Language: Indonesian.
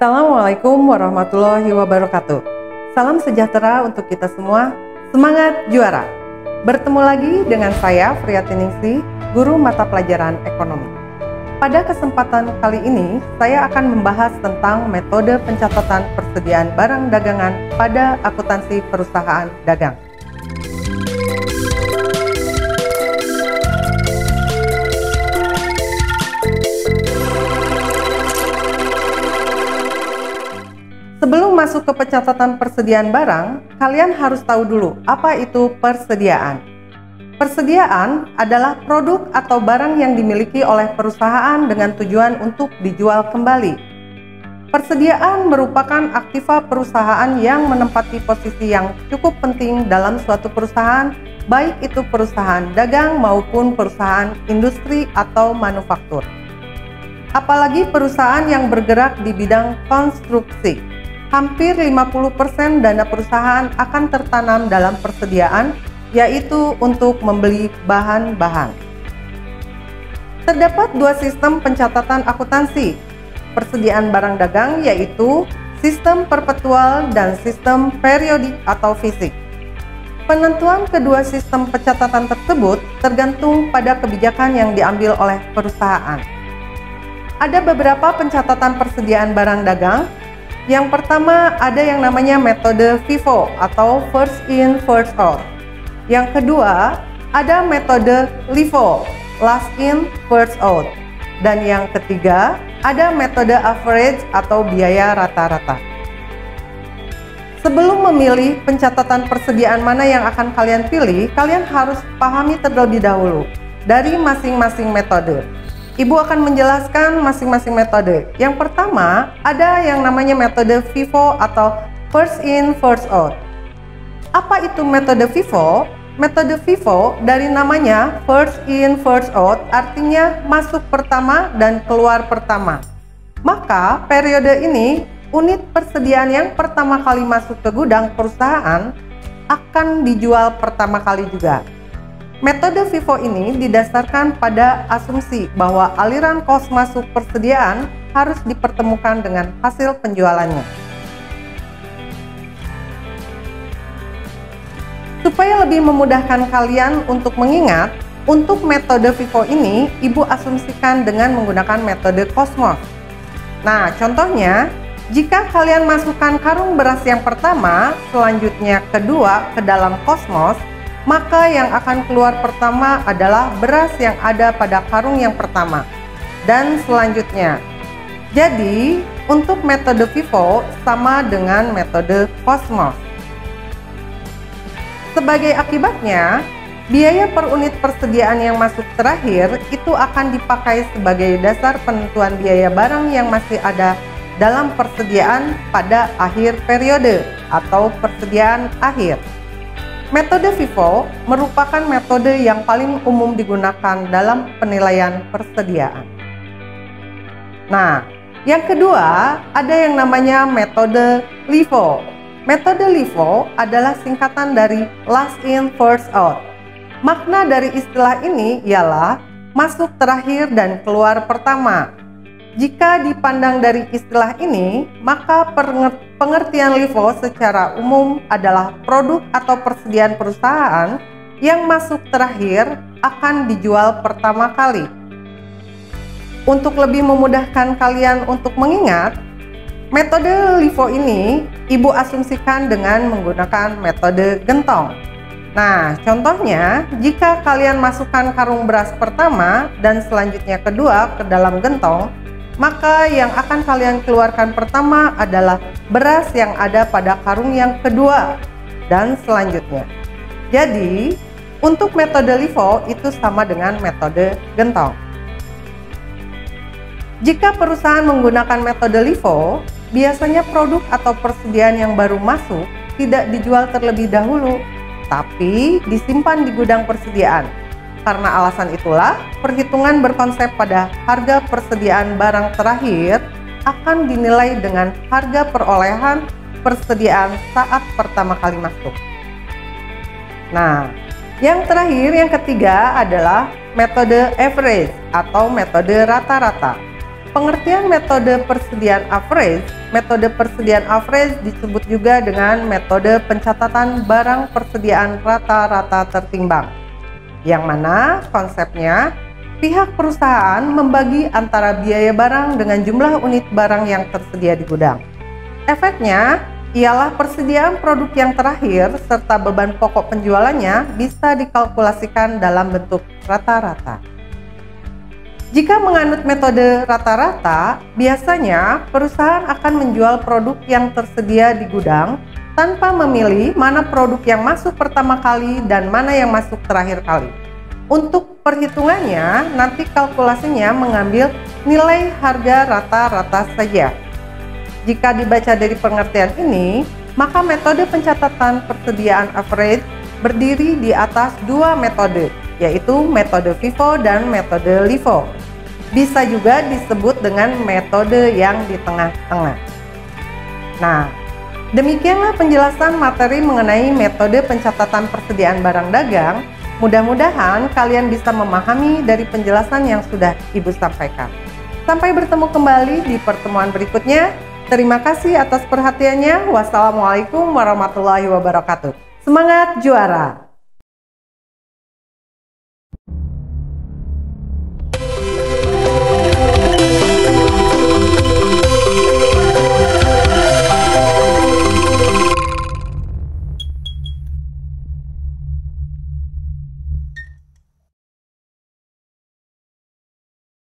Assalamualaikum warahmatullahi wabarakatuh. Salam sejahtera untuk kita semua. Semangat juara. Bertemu lagi dengan saya Friatiningsih, guru mata pelajaran ekonomi. Pada kesempatan kali ini, saya akan membahas tentang metode pencatatan persediaan barang dagangan pada akuntansi perusahaan dagang. Sebelum masuk ke pencatatan persediaan barang, kalian harus tahu dulu apa itu persediaan. Persediaan adalah produk atau barang yang dimiliki oleh perusahaan dengan tujuan untuk dijual kembali. Persediaan merupakan aktiva perusahaan yang menempati posisi yang cukup penting dalam suatu perusahaan, baik itu perusahaan dagang maupun perusahaan industri atau manufaktur. Apalagi perusahaan yang bergerak di bidang konstruksi. Hampir 50% dana perusahaan akan tertanam dalam persediaan, yaitu untuk membeli bahan-bahan. Terdapat dua sistem pencatatan akuntansi, persediaan barang dagang yaitu sistem perpetual dan sistem periodik atau fisik. Penentuan kedua sistem pencatatan tersebut tergantung pada kebijakan yang diambil oleh perusahaan. Ada beberapa pencatatan persediaan barang dagang. Yang pertama ada yang namanya metode FIFO atau First In First Out. Yang kedua ada metode LIFO, Last In First Out. Dan yang ketiga ada metode average atau biaya rata-rata. Sebelum memilih pencatatan persediaan mana yang akan kalian pilih, kalian harus pahami terlebih dahulu dari masing-masing metode. Ibu akan menjelaskan masing-masing metode. Yang pertama, ada yang namanya metode FIFO atau First In, First Out. Apa itu metode FIFO? Metode FIFO dari namanya First In, First Out artinya masuk pertama dan keluar pertama. Maka periode ini, unit persediaan yang pertama kali masuk ke gudang perusahaan akan dijual pertama kali juga. Metode FIFO ini didasarkan pada asumsi bahwa aliran kos masuk persediaan harus dipertemukan dengan hasil penjualannya. Supaya lebih memudahkan kalian untuk mengingat, untuk metode FIFO ini, Ibu asumsikan dengan menggunakan metode Cosmos. Nah, contohnya, jika kalian masukkan karung beras yang pertama, selanjutnya kedua ke dalam Cosmos, maka yang akan keluar pertama adalah beras yang ada pada karung yang pertama dan selanjutnya. Jadi, untuk metode FIFO sama dengan metode Cosmos. Sebagai akibatnya, biaya per unit persediaan yang masuk terakhir itu akan dipakai sebagai dasar penentuan biaya barang yang masih ada dalam persediaan pada akhir periode atau persediaan akhir. Metode FIFO merupakan metode yang paling umum digunakan dalam penilaian persediaan. Nah, yang kedua ada yang namanya metode LIFO. Metode LIFO adalah singkatan dari Last In First Out. Makna dari istilah ini ialah masuk terakhir dan keluar pertama. Jika dipandang dari istilah ini, maka pengertian LIFO secara umum adalah produk atau persediaan perusahaan yang masuk terakhir akan dijual pertama kali. Untuk lebih memudahkan kalian untuk mengingat, metode LIFO ini Ibu asumsikan dengan menggunakan metode gentong. Nah, contohnya, jika kalian masukkan karung beras pertama dan selanjutnya kedua ke dalam gentong, maka yang akan kalian keluarkan pertama adalah beras yang ada pada karung yang kedua dan selanjutnya. Jadi, untuk metode LIFO itu sama dengan metode gentong. Jika perusahaan menggunakan metode LIFO, biasanya produk atau persediaan yang baru masuk tidak dijual terlebih dahulu, tapi disimpan di gudang persediaan. Karena alasan itulah, perhitungan berkonsep pada harga persediaan barang terakhir akan dinilai dengan harga perolehan persediaan saat pertama kali masuk. Nah, yang terakhir, yang ketiga adalah metode average atau metode rata-rata. Pengertian metode persediaan average. Metode persediaan average disebut juga dengan metode pencatatan barang persediaan rata-rata tertimbang, yang mana konsepnya pihak perusahaan membagi antara biaya barang dengan jumlah unit barang yang tersedia di gudang. Efeknya ialah persediaan produk yang terakhir serta beban pokok penjualannya bisa dikalkulasikan dalam bentuk rata-rata. Jika menganut metode rata-rata, biasanya perusahaan akan menjual produk yang tersedia di gudang tanpa memilih mana produk yang masuk pertama kali dan mana yang masuk terakhir kali. Untuk perhitungannya, nanti kalkulasinya mengambil nilai harga rata-rata saja. Jika dibaca dari pengertian ini, maka metode pencatatan persediaan average berdiri di atas dua metode, yaitu metode FIFO dan metode LIFO. Bisa juga disebut dengan metode yang di tengah-tengah. Nah, demikianlah penjelasan materi mengenai metode pencatatan persediaan barang dagang. Mudah-mudahan kalian bisa memahami dari penjelasan yang sudah Ibu sampaikan. Sampai bertemu kembali di pertemuan berikutnya. Terima kasih atas perhatiannya. Wassalamualaikum warahmatullahi wabarakatuh. Semangat juara!